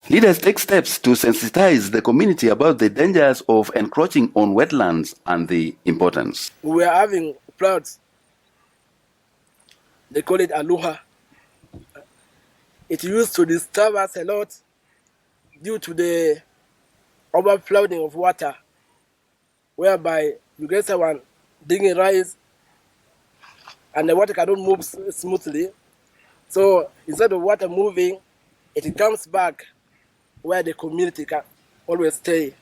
Leaders take steps to sensitize the community about the dangers of encroaching on wetlands and the importance. We are having floods. They call it aluha. It used to disturb us a lot due to the overflowing of water, whereby you get someone digging rice and the water cannot move smoothly. So instead of water moving, it comes back where the community can always stay.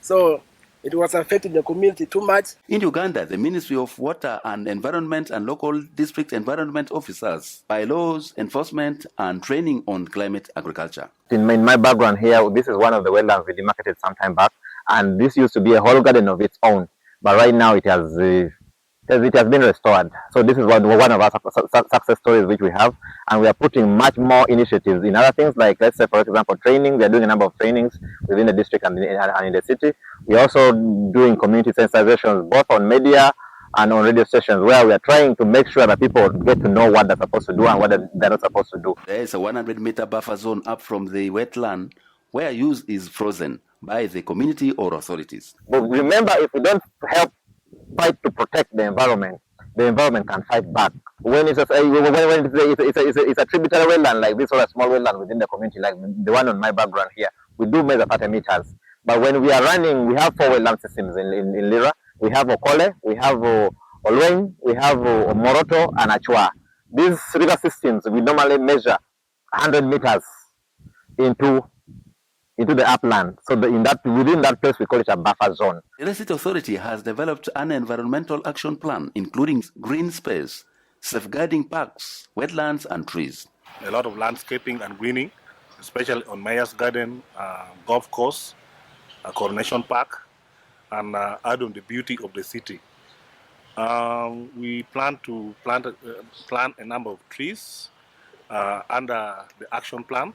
So it was affecting the community too much. In Uganda, the Ministry of Water and Environment and local district environment officers, bylaws, enforcement, and training on climate agriculture. In my background here, this is one of the wetlands we demarcated some time back, and this used to be a whole garden of its own, but right now it has been restored. So this is one of our success stories which we have, and we are putting much more initiatives in other things, like, let's say, for example, training. We are doing a number of trainings within the district and in the city. We are also doing community sensitizations, both on media and on radio stations, where we are trying to make sure that people get to know what they're supposed to do and what they're not supposed to do. There is a 100-meter buffer zone up from the wetland where use is frozen by the community or authorities. But remember, if we don't help fight to protect the environment can fight back. When it's a tributary wetland like this, or a small wetland within the community, like the one on my background here, we do measure 30 meters. But when we are running, we have 4 wetland systems in Lira. We have Okole, we have Olweng, we have Moroto, and Achua. These river systems, we normally measure 100 meters into the upland. So within that place, we call it a buffer zone. The State Authority has developed an environmental action plan, including green space, safeguarding parks, wetlands, and trees. A lot of landscaping and greening, especially on Mayor's Garden, Golf Course, Coronation Park, and add on the beauty of the city. We plan to plant a number of trees under the action plan.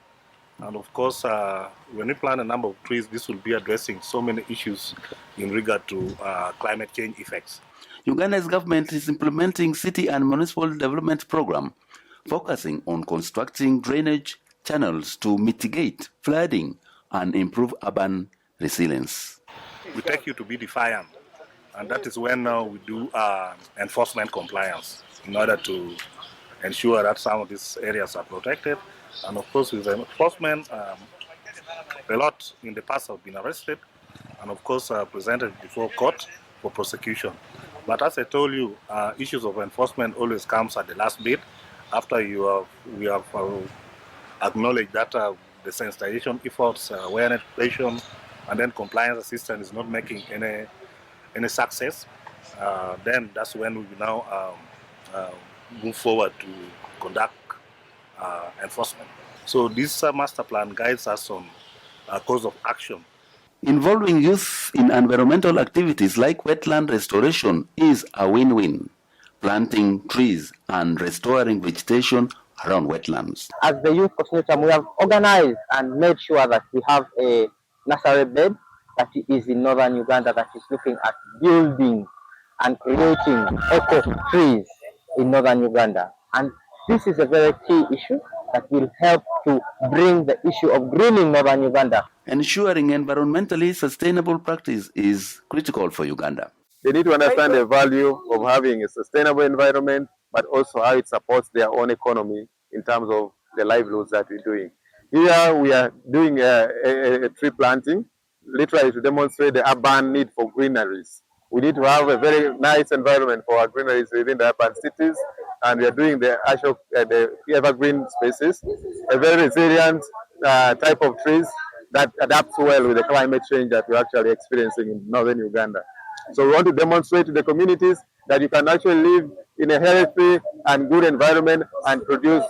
And of course, when we plant a number of trees, this will be addressing so many issues in regard to climate change effects. Uganda's government is implementing city and municipal development program, focusing on constructing drainage channels to mitigate flooding and improve urban resilience. We take you to be defiant, and that is when we do enforcement compliance in order to ensure that some of these areas are protected. And of course, with enforcement, a lot in the past have been arrested and of course presented before court for prosecution. But as I told you, issues of enforcement always comes at the last bit, after we have acknowledged that the sensitization efforts, awareness creation, and then compliance assistance is not making any success. Then that's when we will now move forward to conduct enforcement. So this master plan guides us on a course of action. Involving youth in environmental activities like wetland restoration is a win-win. Planting trees and restoring vegetation around wetlands. As the youth coordinator, we have organized and made sure that we have a nursery bed that is in northern Uganda that is looking at building and creating eco trees in northern Uganda. And this is a very key issue that will help to bring the issue of greening northern Uganda. Ensuring environmentally sustainable practice is critical for Uganda. They need to understand the value of having a sustainable environment, but also how it supports their own economy in terms of the livelihoods that we're doing. Here we are doing a tree planting, literally to demonstrate the urban need for greeneries. We need to have a very nice environment for our greeneries within the urban cities, and we are doing the actual the evergreen spaces, a very resilient type of trees that adapts well with the climate change that we're actually experiencing in northern Uganda. So we want to demonstrate to the communities that you can actually live in a healthy and good environment and produce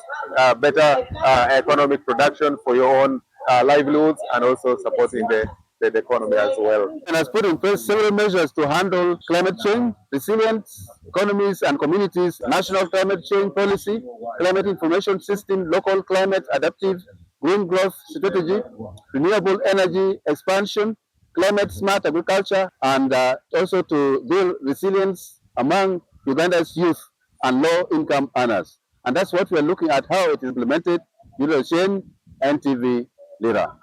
better economic production for your own livelihoods, and also supporting the economy as well. And has put in place several measures to handle climate change, resilience, economies and communities, national climate change policy, climate information system, local climate adaptive, green growth strategy, renewable energy expansion, climate smart agriculture, and also to build resilience among Uganda's youth and low-income earners. And that's what we're looking at, how it is implemented, chain, NTV, lira.